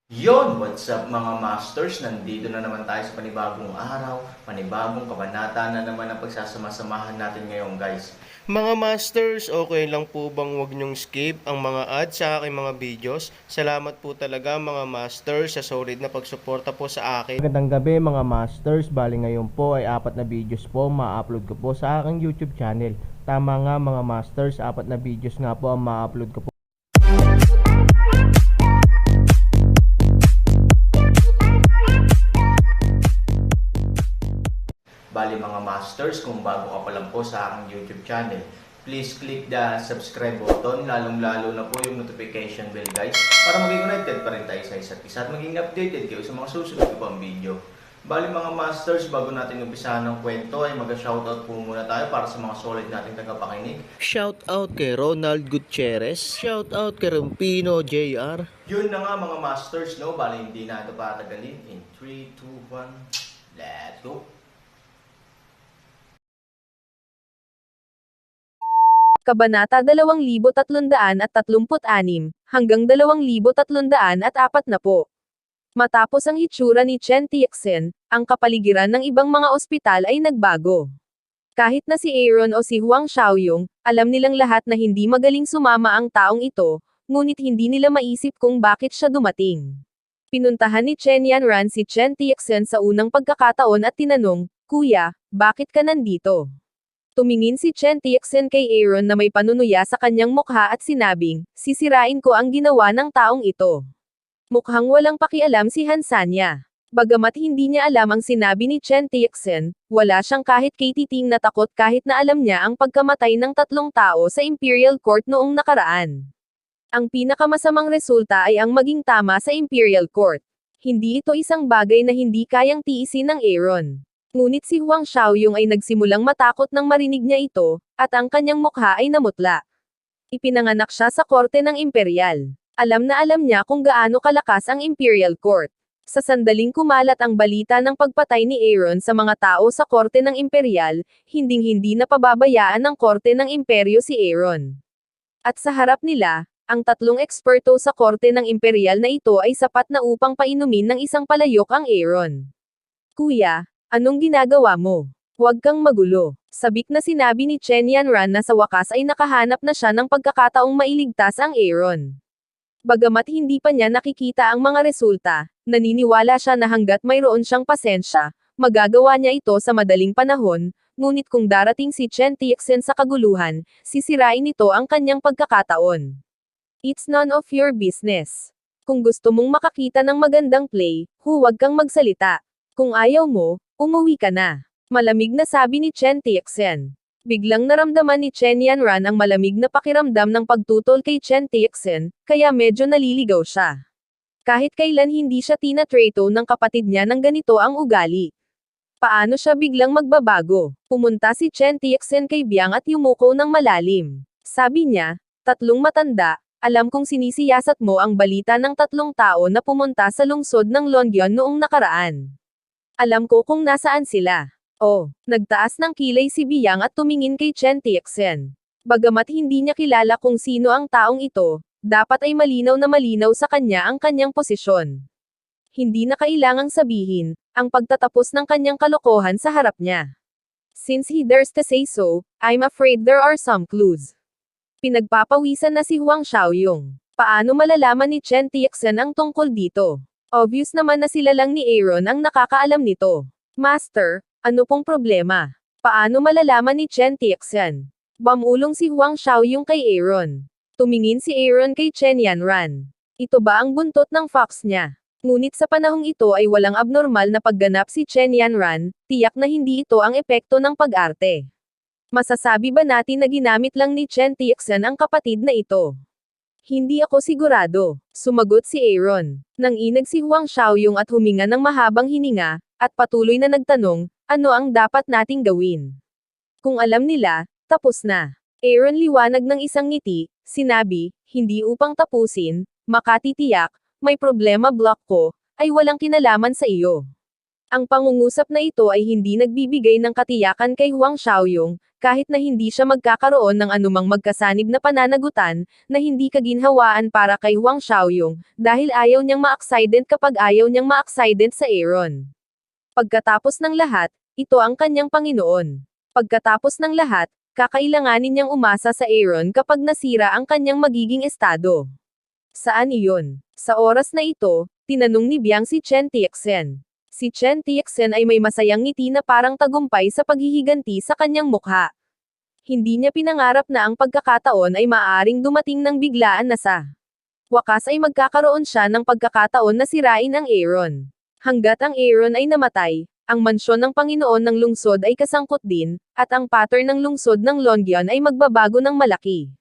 What's up mga masters? Nandito na naman tayo sa panibagong araw, panibagong kabanata na naman ang pagsasama-samahan natin ngayon guys. Mga masters, okay lang po bang wag nyong skip ang mga ads sa aking mga videos? Salamat po talaga mga masters sa solid na pagsuporta po sa akin. Magandang gabi mga masters, bali ngayon po ay 4 na videos po ma-upload ko po sa aking YouTube channel. Tama nga mga masters, 4 na videos nga po ang ma-upload ko po. Bali mga masters, kung bago ka pa lang po sa aking YouTube channel, please click the subscribe button, lalong-lalo na po yung notification bell guys, para maging connected pa rin tayo sa isa't isa at maging updated kayo sa mga susunod ko pang video. Bali mga masters, bago natin umpisahan ng kwento ay mag-shoutout po muna tayo para sa mga solid nating tagapakinig. Shoutout kay Ronald Gutierrez, shoutout kay Rumpino JR. Yun na nga mga masters, no? Bali hindi na ito patagalin. In 3, 2, 1, let's go! Kabanata 2336 hanggang 2340. Matapos ang hitsura ni Chen Tixin, ang kapaligiran ng ibang mga ospital ay nagbago. Kahit na si Aaron o si Huang Xiaoyong, alam nilang lahat na hindi magaling sumama ang taong ito, ngunit hindi nila maisip kung bakit siya dumating. Pinuntahan ni Chen Yanran si Chen Tixin sa unang pagkakataon at tinanong, "Kuya, bakit ka nandito?" Tumingin si Chen Tixin kay Aaron na may panunuya sa kanyang mukha at sinabing, "Sisirain ko ang ginawa ng taong ito." Mukhang walang pakialam si Hansanya. Bagamat hindi niya alam ang sinabi ni Chen Tixin, wala siyang kahit katiting na takot kahit na alam niya ang pagkamatay ng 3 tao sa Imperial Court noong nakaraan. Ang pinakamasamang resulta ay ang maging tama sa Imperial Court. Hindi ito isang bagay na hindi kayang tiisin ng Aaron. Ngunit si Huang Xiaoyong ay nagsimulang matakot nang marinig niya ito, at ang kanyang mukha ay namutla. Ipinanganak siya sa korte ng imperial. Alam na alam niya kung gaano kalakas ang Imperial Court. Sa sandaling kumalat ang balita ng pagpatay ni Aaron sa mga tao sa korte ng imperial, hinding-hindi na pababayaan ng korte ng imperyo si Aaron. At sa harap nila, ang 3 eksperto sa korte ng imperial na ito ay sapat na upang painumin ng isang palayok ang Aaron. "Kuya, anong ginagawa mo? Huwag kang magulo." Sabik na sinabi ni Chen Yanran na sa wakas ay nakahanap na siya ng pagkakataong mailigtas ang Aaron. Bagamat hindi pa niya nakikita ang mga resulta, naniniwala siya na hanggat mayroon siyang pasensya, magagawa niya ito sa madaling panahon, ngunit kung darating si Chen Tixin sa kaguluhan, sisirain nito ang kanyang pagkakataon. It's none of your business. Kung gusto mong makakita ng magandang play, huwag kang magsalita. Kung ayaw mo, umuwi ka na. Malamig na sabi ni Chen Tixin. Biglang naramdaman ni Chen Yanran ang malamig na pakiramdam ng pagtutol kay Chen Tixin, kaya medyo naliligaw siya. Kahit kailan hindi siya tinatreto ng kapatid niya ng ganito ang ugali. Paano siya biglang magbabago? Pumunta si Chen Tixin kay Biang at yumuko ng malalim. Sabi niya, "Tatlong matanda, alam kong sinisiyasat mo ang balita ng 3 tao na pumunta sa lungsod ng Longyan noong nakaraan. Alam ko kung nasaan sila." Oh, nagtaas ng kilay si Biang at tumingin kay Chen Tixin. Bagamat hindi niya kilala kung sino ang taong ito, dapat ay malinaw na malinaw sa kanya ang kanyang posisyon. Hindi na kailangang sabihin, ang pagtatapos ng kanyang kalokohan sa harap niya. Since he dares to say so, I'm afraid there are some clues. Pinagpapawisan na si Huang Xiaoyong. Paano malalaman ni Chen Tixin ang tungkol dito? Obvious naman na sila lang ni Aaron ang nakakaalam nito. "Master, ano pong problema? Paano malalaman ni Chen Tixin?" Bumulong si Huang Xiaoyong kay Aaron. Tumingin si Aaron kay Chen Yanran. Ito ba ang buntot ng fox niya? Ngunit sa panahong ito ay walang abnormal na pagganap si Chen Yanran, tiyak na hindi ito ang epekto ng pag-arte. Masasabi ba natin na ginamit lang ni Chen Tixin ang kapatid na ito? "Hindi ako sigurado," sumagot si Aaron. Nanginag si Huang Xiaoyong at huminga ng mahabang hininga, at patuloy na nagtanong, "Ano ang dapat nating gawin?" Kung alam nila, tapos na. Aaron liwanag ng isang ngiti, sinabi, "Hindi upang tapusin, makatitiyak, may problema block ko, ay walang kinalaman sa iyo. Ang pangungusap na ito ay hindi nagbibigay ng katiyakan kay Huang Xiaoyong, kahit na hindi siya magkakaroon ng anumang magkasanib na pananagutan, na hindi kaginhawaan para kay Huang Xiaoyong, dahil ayaw niyang ma-accident kapag ayaw niyang ma-accident sa Aaron. Pagkatapos ng lahat, ito ang kanyang Panginoon. Pagkatapos ng lahat, kakailanganin niyang umasa sa Aaron kapag nasira ang kanyang magiging estado. Saan iyon? Sa oras na ito, tinanong ni Biang si Chen Tiexen. Si Chen Tiexen ay may masayang ngiti na parang tagumpay sa paghihiganti sa kanyang mukha. Hindi niya pinangarap na ang pagkakataon ay maaaring dumating ng biglaan na sa wakas ay magkakaroon siya ng pagkakataon na sirain ang Aaron. Hanggat ang Aaron ay namatay, ang mansyon ng Panginoon ng lungsod ay kasangkot din, at ang pattern ng lungsod ng Longyan ay magbabago ng malaki.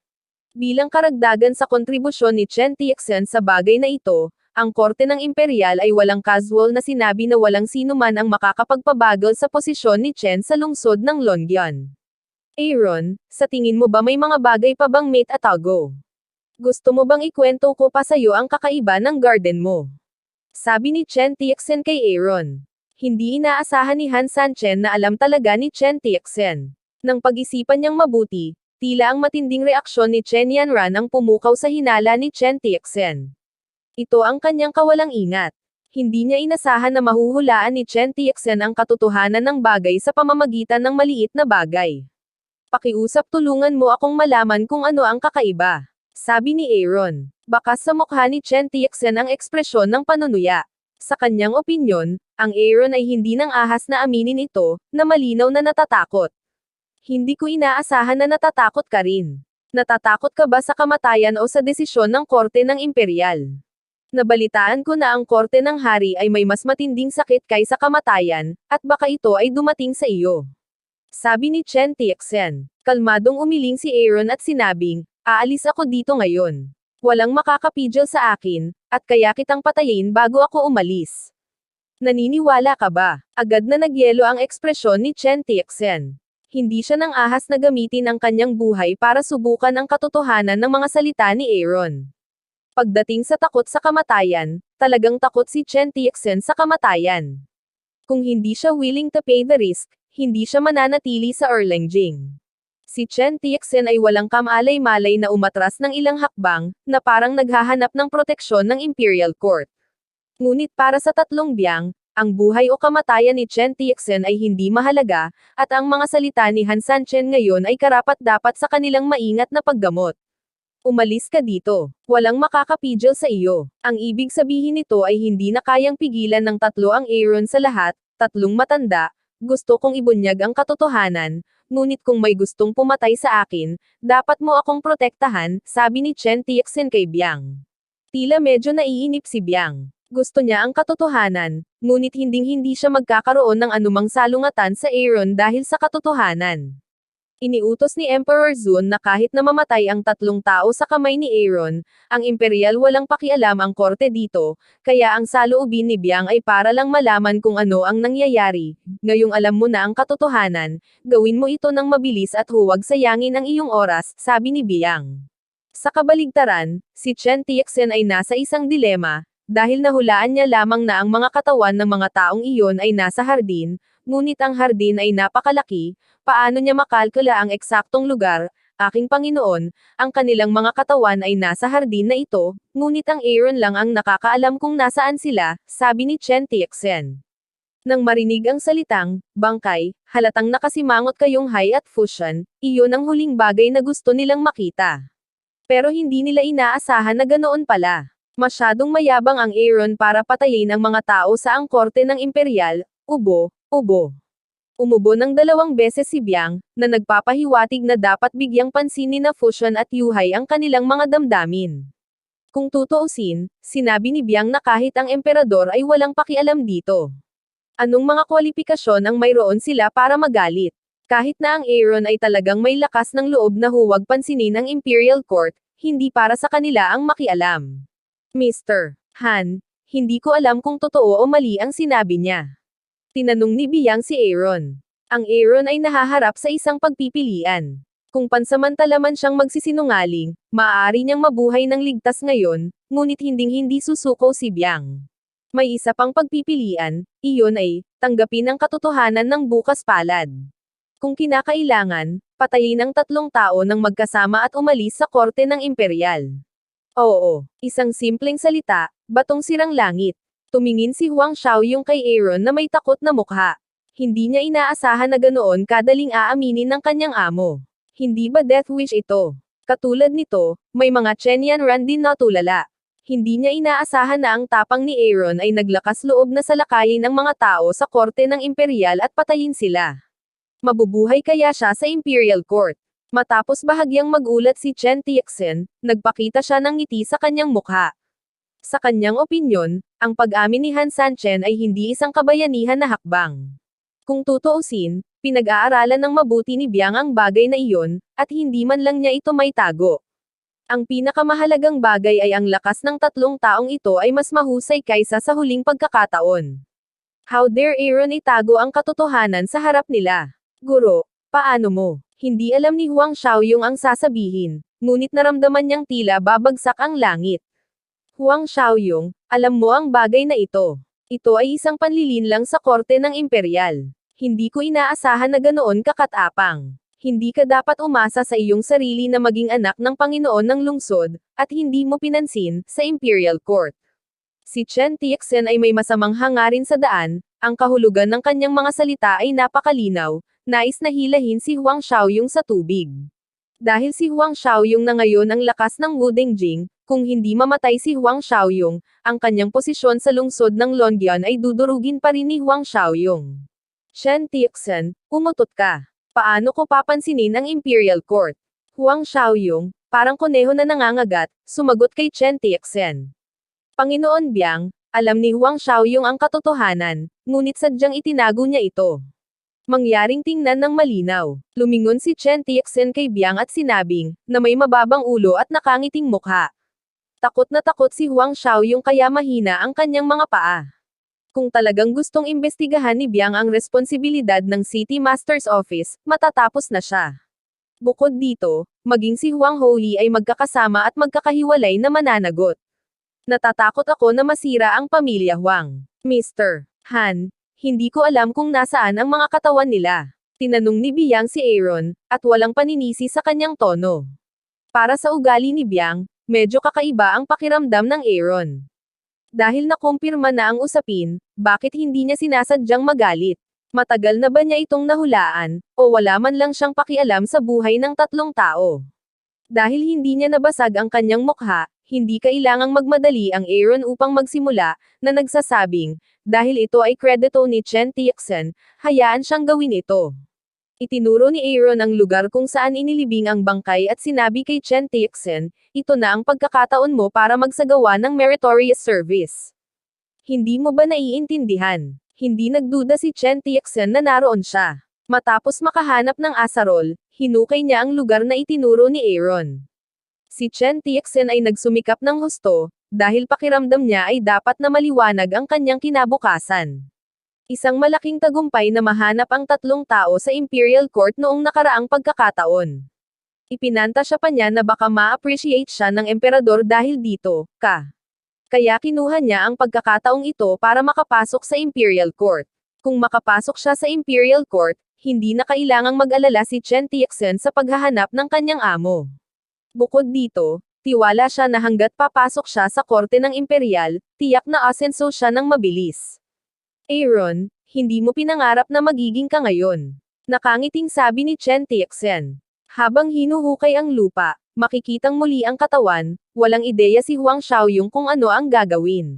Bilang karagdagan sa kontribusyon ni Chen Tiexen sa bagay na ito, ang korte ng imperial ay walang casual na sinabi na walang sino man ang makakapagpabagal sa posisyon ni Chen sa lungsod ng Longyan. Aaron, sa tingin mo ba may mga bagay pa bang mate atago? Gusto mo bang ikwento ko pa sa'yo ang kakaiba ng garden mo? Sabi ni Chen Tiexen kay Aaron. Hindi inaasahan ni Han Sanchen na alam talaga ni Chen Tiexen. Nang pag-isipan niyang mabuti, tila ang matinding reaksyon ni Chen Yanran ang pumukaw sa hinala ni Chen Tiexen. Ito ang kanyang kawalang ingat. Hindi niya inasahan na mahuhulaan ni Chen Tiexen ang katotohanan ng bagay sa pamamagitan ng maliit na bagay. Pakiusap, tulungan mo akong malaman kung ano ang kakaiba. Sabi ni Aaron. Bakas sa mukha ni Chen Tiexen ang ekspresyon ng panunuya. Sa kanyang opinyon, ang Aaron ay hindi nang ahas na aminin ito, na malinaw na natatakot. Hindi ko inaasahan na natatakot ka rin. Natatakot ka ba sa kamatayan o sa desisyon ng korte ng imperial? Nabalitaan ko na ang korte ng hari ay may mas matinding sakit kaysa kamatayan, at baka ito ay dumating sa iyo. Sabi ni Chen Tiexen. Kalmadong umiling si Aaron at sinabing, aalis ako dito ngayon. Walang makakapigil sa akin, at kaya kitang patayin bago ako umalis. Naniniwala ka ba? Agad na nagyelo ang ekspresyon ni Chen Tiexen. Hindi siya nang ahas na gamitin ang kanyang buhay para subukan ang katotohanan ng mga salita ni Aaron. Pagdating sa takot sa kamatayan, talagang takot si Chen Tiexen sa kamatayan. Kung hindi siya willing to pay the risk, hindi siya mananatili sa Erlangjing. Si Chen Tiexen ay walang kamalay-malay na umatras ng ilang hakbang, na parang naghahanap ng proteksyon ng Imperial Court. Ngunit para sa tatlong biyang, ang buhay o kamatayan ni Chen Tiexen ay hindi mahalaga, at ang mga salita ni Han Sanchen ngayon ay karapat-dapat sa kanilang maingat na paggamot. Umalis ka dito. Walang makakapigil sa iyo. Ang ibig sabihin nito ay hindi na kayang pigilan ng tatlo ang Aaron sa lahat, tatlong matanda. Gusto kong ibunyag ang katotohanan, ngunit kung may gustong pumatay sa akin, dapat mo akong protektahan, sabi ni Chen Tiexen kay Biang. Tila medyo naiinip si Biang. Gusto niya ang katotohanan, ngunit hinding-hindi siya magkakaroon ng anumang salungatan sa Aaron dahil sa katotohanan. Iniutos ni Emperor Zun na kahit na mamatay ang tatlong tao sa kamay ni Aaron, ang imperial walang pakialam ang korte dito, kaya ang saloobin ni Biang ay para lang malaman kung ano ang nangyayari. Ngayong alam mo na ang katotohanan, gawin mo ito ng mabilis at huwag sayangin ang iyong oras, sabi ni Biang. Sa kabaligtaran, si Chen Tiexen ay nasa isang dilema, dahil nahulaan niya lamang na ang mga katawan ng mga taong iyon ay nasa hardin, ngunit ang hardin ay napakalaki. Paano niya makalkula ang eksaktong lugar? Aking Panginoon, ang kanilang mga katawan ay nasa hardin na ito, ngunit ang Aaron lang ang nakakaalam kung nasaan sila, sabi ni Chen Tiexen. Nang marinig ang salitang, bangkay, halatang nakasimangot kayong Hai at Fusion, iyon ang huling bagay na gusto nilang makita. Pero hindi nila inaasahan na ganoon pala. Masyadong mayabang ang Aaron para patayin ang mga tao sa ang korte ng imperial, ubo. Umubo ng 2 beses si Biang, na nagpapahiwatig na dapat bigyang pansin ni na Fusion at Yuhai ang kanilang mga damdamin. Kung tutuusin, sinabi ni Biang na kahit ang emperador ay walang pakialam dito. Anong mga kwalifikasyon ang mayroon sila para magalit? Kahit na ang Aaron ay talagang may lakas ng loob na huwag pansinin ang Imperial Court, hindi para sa kanila ang makialam. Mr. Han, hindi ko alam kung totoo o mali ang sinabi niya. Tinanong ni Biang si Aaron. Ang Aaron ay nahaharap sa isang pagpipilian. Kung pansamantala man siyang magsisinungaling, maaari niyang mabuhay ng ligtas ngayon, ngunit hinding-hindi susuko si Biang. May isa pang pagpipilian, iyon ay, tanggapin ang katotohanan ng bukas palad. Kung kinakailangan, patayin ang 3 tao ng magkasama at umalis sa korte ng imperial. Oo, isang simpleng salita, batong sirang langit. Tumingin si Huang Xiaoyong kay Aaron na may takot na mukha. Hindi niya inaasahan na ganoon kadaling aaminin ng kanyang amo. Hindi ba death wish ito? Katulad nito, may mga Chenyan Ran din na tulala. Hindi niya inaasahan na ang tapang ni Aaron ay naglakas loob na salakayin ang mga tao sa korte ng imperial at patayin sila. Mabubuhay kaya siya sa Imperial Court? Matapos bahagyang magulat si Chen Tixin, nagpakita siya ng ngiti sa kanyang mukha. Sa kanyang opinyon, ang pag-amin ni Han Sanchen ay hindi isang kabayanihan na hakbang. Kung tutuusin, pinag-aaralan ng mabuti ni Biang ang bagay na iyon, at hindi man lang niya ito may tago. Ang pinakamahalagang bagay ay ang lakas ng 3 taong ito ay mas mahusay kaysa sa huling pagkakataon. How dare Aaron itago ang katotohanan sa harap nila? Guro, paano mo? Hindi alam ni Huang Xiaoyong ang sasabihin, ngunit naramdaman niyang tila babagsak ang langit. Huang Xiaoyong, alam mo ang bagay na ito. Ito ay isang panlilinlang sa korte ng imperial. Hindi ko inaasahan na ganoon kakatapang. Hindi ka dapat umasa sa iyong sarili na maging anak ng Panginoon ng lungsod, at hindi mo pinansin, sa Imperial Court. Si Chen Tixin ay may masamang hangarin sa daan, ang kahulugan ng kanyang mga salita ay napakalinaw, nais na hilahin si Huang Xiaoyong sa tubig. Dahil si Huang Xiaoyong na ngayon ang lakas ng Wu Dengjing, kung hindi mamatay si Huang Xiaoyong, ang kanyang posisyon sa lungsod ng Longyan ay dudurugin pa rin ni Huang Xiaoyong. Chen Tixin, umutot ka. Paano ko papansinin ang Imperial Court? Huang Xiaoyong, parang kuneho na nangangagat, sumagot kay Chen Tixin. Panginoon Biang, alam ni Huang Xiaoyong ang katotohanan, ngunit sadyang itinago niya ito. Mangyaring tingnan ng malinaw. Lumingon si Chen Tixin kay Biang at sinabing, na may mababang ulo at nakangiting mukha. Takot na takot si Huang Xiaoyong kaya mahina ang kanyang mga paa. Kung talagang gustong imbestigahan ni Biang ang responsibilidad ng City Master's Office, matatapos na siya. Bukod dito, maging si Huang Houyi ay magkakasama at magkakahiwalay na mananagot. Natatakot ako na masira ang pamilya Huang. Mr. Han, hindi ko alam kung nasaan ang mga katawan nila. Tinanong ni Biang si Aaron, at walang paninisi sa kanyang tono. Para sa ugali ni Biang, medyo kakaiba ang pakiramdam ng Aaron. Dahil nakumpirma na ang usapin, bakit hindi niya sinasadyang magalit? Matagal na ba niya itong nahulaan, o wala man lang siyang pakialam sa buhay ng 3 tao? Dahil hindi niya nabasag ang kanyang mukha, hindi kailangang magmadali ang Aaron upang magsimula, na nagsasabing, dahil ito ay kredito ni Chen Tixin, hayaan siyang gawin ito. Itinuro ni Aaron ang lugar kung saan inilibing ang bangkay at sinabi kay Chen Tixin, ito na ang pagkakataon mo para magsagawa ng meritorious service. Hindi mo ba naiintindihan? Hindi nagduda si Chen Tixin na naroon siya. Matapos makahanap ng asarol, hinukay niya ang lugar na itinuro ni Aaron. Si Chen Tixin ay nagsumikap ng husto, dahil pakiramdam niya ay dapat na maliwanag ang kanyang kinabukasan. Isang malaking tagumpay na mahanap ang 3 tao sa Imperial Court noong nakaraang pagkakataon. Ipinantasya pa niya na baka ma-appreciate siya ng emperador dahil dito, Kaya kinuha niya ang pagkakataong ito para makapasok sa Imperial Court. Kung makapasok siya sa Imperial Court, hindi na kailangang mag-alala si Chen Tixin sa paghahanap ng kanyang amo. Bukod dito, tiwala siya na hanggat papasok siya sa korte ng imperial, tiyak na asenso siya ng mabilis. Aaron, hindi mo pinangarap na magiging ka ngayon. Nakangiting sabi ni Chen Tixin. Habang hinuhukay ang lupa, makikitang muli ang katawan, walang ideya si Huang Xiaoyong kung ano ang gagawin.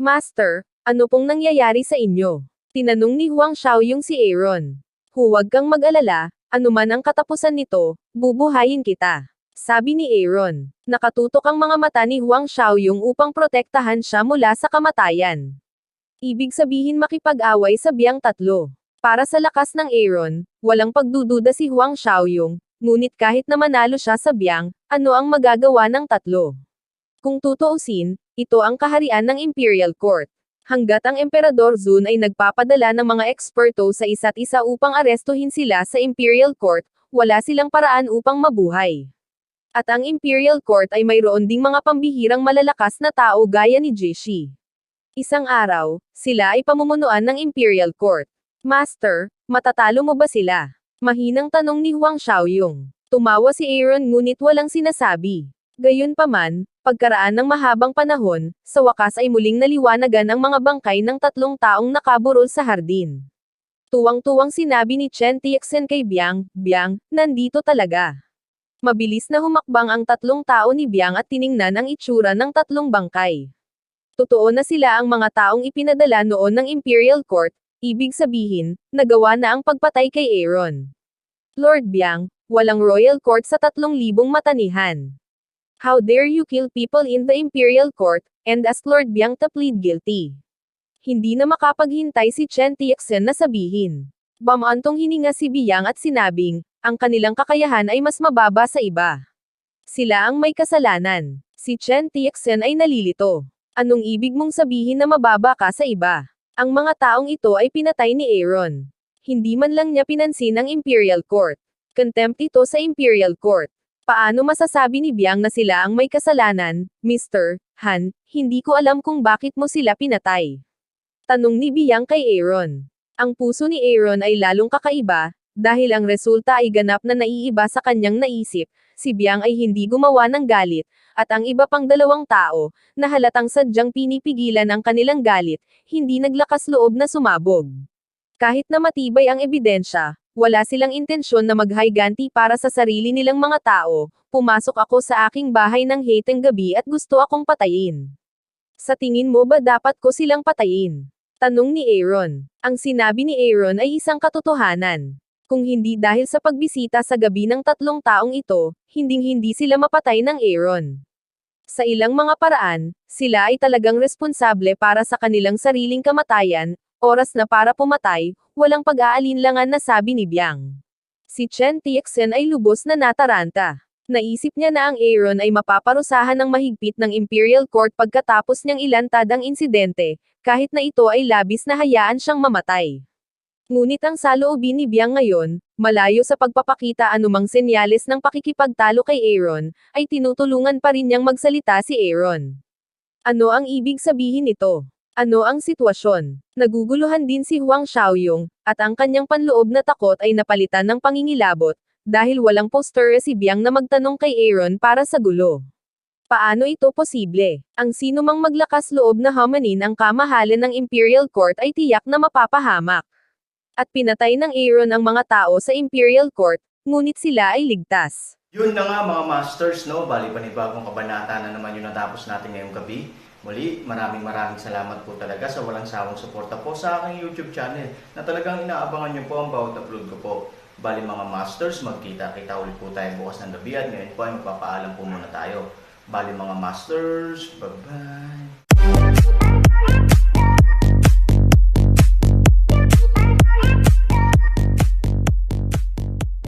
Master, ano pong nangyayari sa inyo? Tinanong ni Huang Xiaoyong si Aaron. Huwag kang mag-alala, anuman ang katapusan nito, bubuhayin kita. Sabi ni Aaron. Nakatutok ang mga mata ni Huang Xiaoyong upang protektahan siya mula sa kamatayan. Ibig sabihin makipag-away sa Biang 3. Para sa lakas ng Aaron, walang pagdududa si Huang Xiaoyong, ngunit kahit na manalo siya sa Biang, ano ang magagawa ng 3? Kung tutuusin, ito ang kaharian ng Imperial Court. Hanggat ang Emperador Zun ay nagpapadala ng mga eksperto sa isa't isa upang arestuhin sila sa Imperial Court, wala silang paraan upang mabuhay. At ang Imperial Court ay mayroon ding mga pambihirang malalakas na tao gaya ni Jishi. Isang araw, sila ay pamumunuan ng Imperial Court. Master, matatalo mo ba sila? Mahinang tanong ni Huang Xiaoyong. Tumawa si Aaron ngunit walang sinasabi. Gayunpaman, pagkaraan ng mahabang panahon, sa wakas ay muling naliwanagan ang mga bangkay ng 3 taong nakaburol sa hardin. Tuwang-tuwang sinabi ni Chen Tiexen kay Biang, "Biang, nandito talaga." Mabilis na humakbang ang 3 tao ni Biang at tiningnan ang itsura ng 3 bangkay. Totoo na sila ang mga taong ipinadala noon ng Imperial Court, ibig sabihin, nagawa na ang pagpatay kay Aaron. Lord Biang, walang royal court sa 3,000 matanihan. How dare you kill people in the Imperial Court, and ask Lord Biang to plead guilty. Hindi na makapaghintay si Chen Tiexen na sabihin. Bamantong hininga si Biang at sinabing, ang kanilang kakayahan ay mas mababa sa iba. Sila ang may kasalanan. Si Chen Tiexen ay nalilito. Anong ibig mong sabihin na mababa ka sa iba? Ang mga taong ito ay pinatay ni Aaron. Hindi man lang niya pinansin ang Imperial Court. Contempt ito sa Imperial Court. Paano masasabi ni Biang na sila ang may kasalanan, Mr. Han? Hindi ko alam kung bakit mo sila pinatay. Tanong ni Biang kay Aaron. Ang puso ni Aaron ay lalong kakaiba, dahil ang resulta ay ganap na naiiba sa kanyang naisip. Si Biang ay hindi gumawa ng galit, at ang iba pang 2 tao, na halatang sadyang pinipigilan ang kanilang galit, hindi naglakas loob na sumabog. Kahit na matibay ang ebidensya, wala silang intensyon na maghayganti para sa sarili nilang mga tao. Pumasok ako sa aking bahay ng hateng gabi at gusto akong patayin. Sa tingin mo ba dapat ko silang patayin? Tanong ni Aaron. Ang sinabi ni Aaron ay isang katotohanan. Kung hindi dahil sa pagbisita sa gabi ng 3 taong ito, hinding-hindi sila mapatay ng Aaron. Sa ilang mga paraan, sila ay talagang responsable para sa kanilang sariling kamatayan. Oras na para pumatay, walang pag-aalinlangan na sabi ni Biang. Si Chen Tiexen ay lubos na nataranta. Naisip niya na ang Aaron ay mapaparusahan ng mahigpit ng Imperial Court pagkatapos niyang ilantad ang insidente, kahit na ito ay labis na hayaan siyang mamatay. Ngunit ang saloobin ni Biang ngayon, malayo sa pagpapakita anumang senyales ng pakikipagtalo kay Aaron, ay tinutulungan pa rin niyang magsalita si Aaron. Ano ang ibig sabihin nito? Ano ang sitwasyon? Naguguluhan din si Huang Xiaoyong, at ang kanyang panloob na takot ay napalitan ng pangingilabot, dahil walang poster si Biang na magtanong kay Aaron para sa gulo. Paano ito posible? Ang sinumang maglakas loob na hamanin ang kamahalan ng Imperial Court ay tiyak na mapapahamak. At pinatay ng Aaron ang mga tao sa Imperial Court, ngunit sila ay ligtas. Yun na nga mga masters, no? Bali panibagong kabanata na naman yung natapos natin ngayong gabi. Muli, maraming salamat po talaga sa walang sawang suporta po sa aking YouTube channel na talagang inaabangan nyo po ang bawat upload ko po. Bali mga masters, magkita-kita ulit po tayo bukas ng gabi at ngayon po ay magpapaalam po muna tayo. Bali mga masters, bye-bye!